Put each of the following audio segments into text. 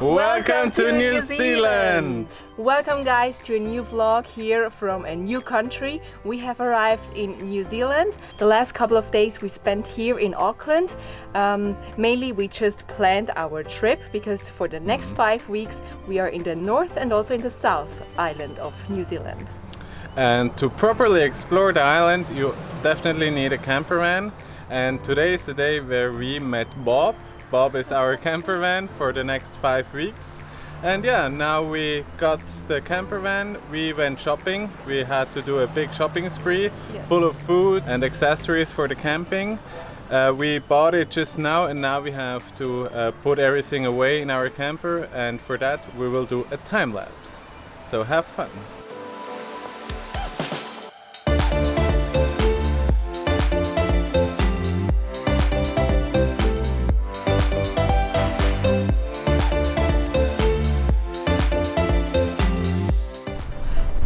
Welcome to New Zealand! Welcome guys to a new vlog here from a new country. We have arrived in New Zealand. The last couple of days we spent here in Auckland. Mainly we just planned our trip because for the next 5 weeks we are in the north and also in the south island of New Zealand. And to properly explore the island you definitely need a camper van. And today is the day where we met Bob. Bob is our camper van for the next 5 weeks. And yeah, now we got the camper van, we went shopping. We had to do a big shopping spree, full of food and accessories for the camping. We bought it just now and now we have to put everything away in our camper, and for that we will do a time lapse. So have fun!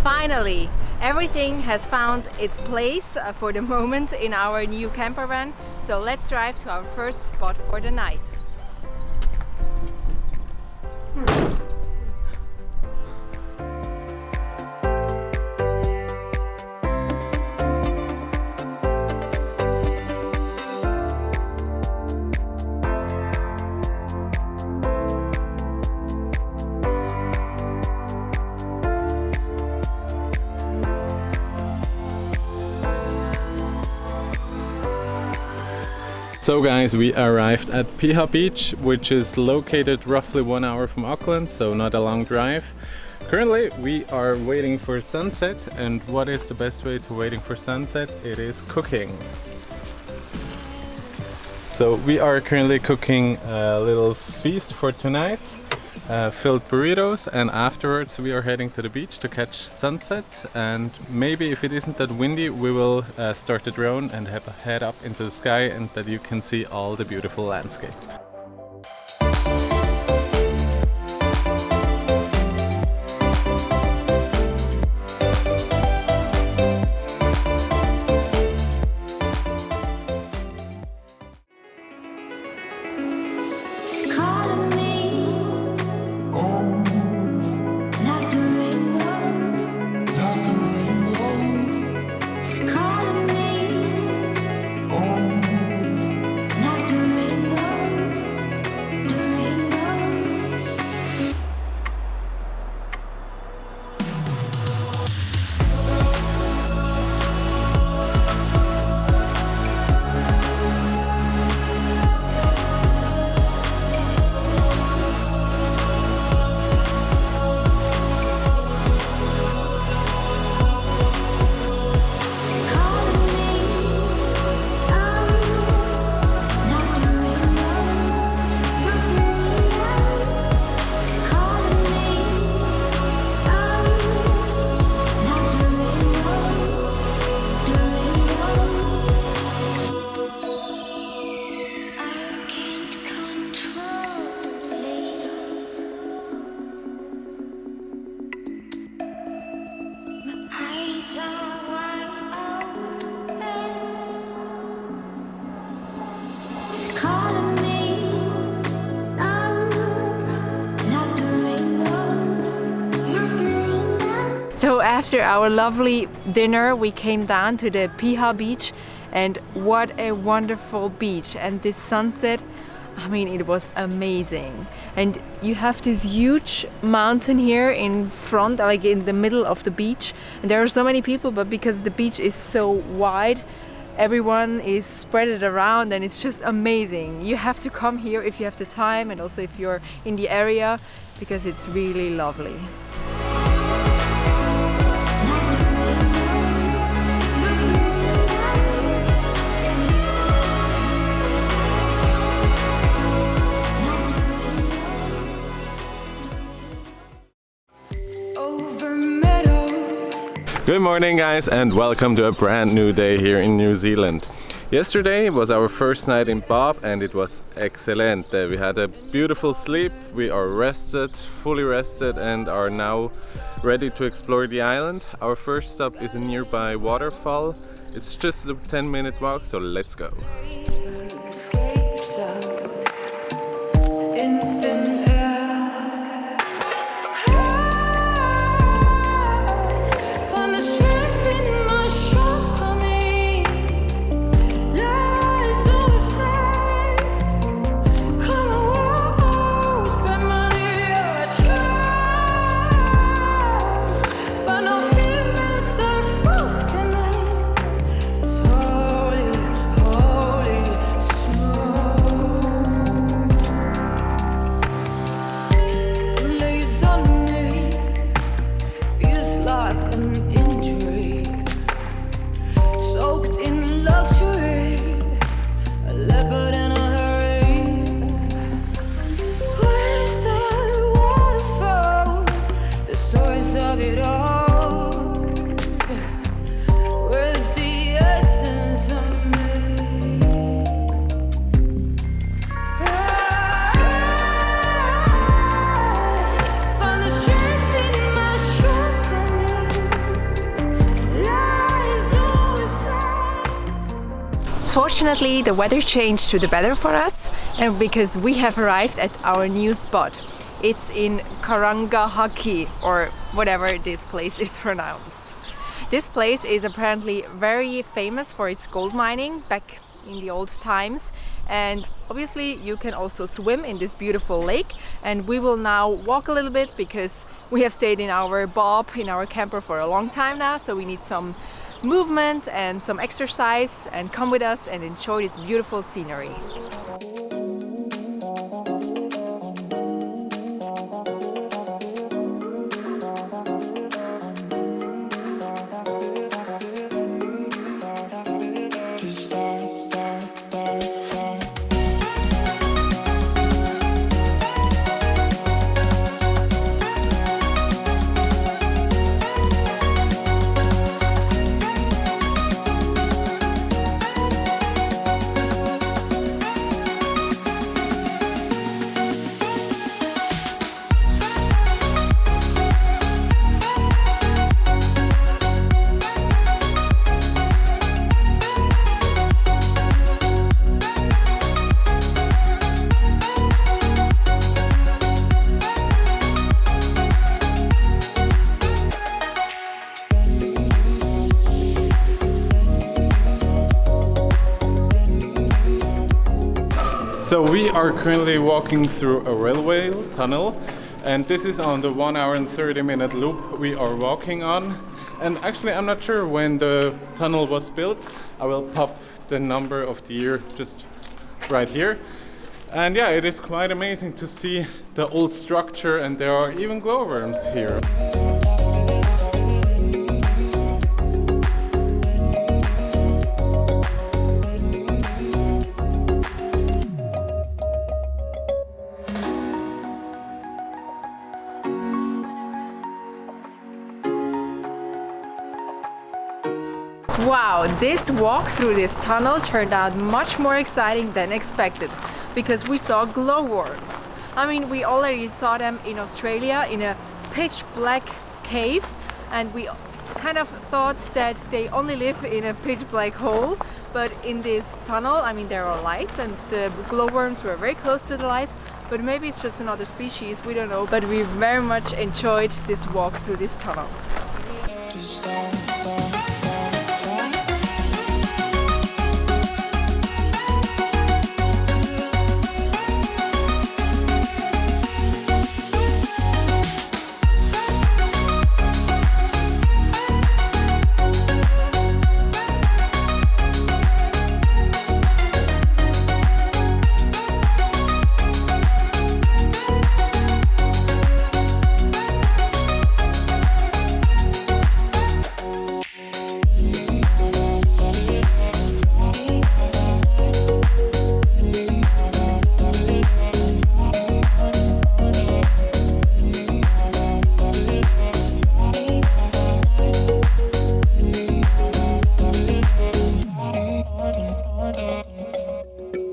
Finally, everything has found its place for the moment in our new camper van. So let's drive to our first spot for the night. So guys, we arrived at PIHA Beach, which is located roughly 1 hour from Aukland, so not a long drive. Currently we are waiting for sunset, and what is the best way to waiting for sunset? It is cooking. So we are currently cooking a little feast for tonight. Filled burritos, and afterwards we are heading to the beach to catch sunset, and maybe if it isn't that windy we will start the drone and have a head up into the sky and that you can see all the beautiful landscape. So after our lovely dinner we came down to the PIHA Beach, and what a wonderful beach, and this sunset, I mean, it was amazing. And you have this huge mountain here in front, like in the middle of the beach, and there are so many people, but because the beach is so wide, everyone is spread it around, and it's just amazing. You have to come here if you have the time, and also if you're in the area, because it's really lovely. Good morning guys, and welcome to a brand new day here in New Zealand. Yesterday was our first night in Bob and it was excellent. We had a beautiful sleep, we are rested, fully rested, and are now ready to explore the island. Our first stop is a nearby waterfall. It's just a 10-minute walk, so let's go. Unfortunately, the weather changed to the better for us, and because we have arrived at our new spot. It's in Karangahaki, or whatever this place is pronounced. This place is apparently very famous for its gold mining back in the old times, and obviously you can also swim in this beautiful lake. And we will now walk a little bit because we have stayed in our bob, in our camper for a long time now, so we need some movement and some exercise. And come with us and enjoy this beautiful scenery. So we are currently walking through a railway tunnel, and this is on the 1 hour and 30-minute loop we are walking on. And actually I'm not sure when the tunnel was built. I will pop the number of the year just right here. And yeah, it is quite amazing to see the old structure, and there are even glowworms here. Wow, this walk through this tunnel turned out much more exciting than expected, because we saw glowworms. I mean, we already saw them in Australia in a pitch black cave, and we kind of thought that they only live in a pitch black hole. But in this tunnel, I mean, there are lights, and the glowworms were very close to the lights. But maybe it's just another species, we don't know. But we very much enjoyed this walk through this tunnel.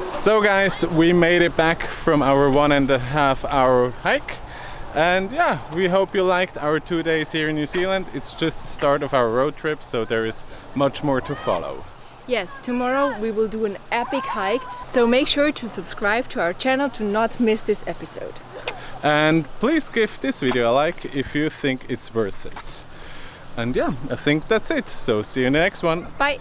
So guys, we made it back from our 1.5 hour hike, and yeah, we hope you liked our 2 days here in New Zealand. It's just the start of our road trip, so there is much more to follow. Yes, tomorrow we will do an epic hike, so make sure to subscribe to our channel to not miss this episode. And please give this video a like if you think it's worth it. And yeah, I think that's it, so see you in the next one. Bye!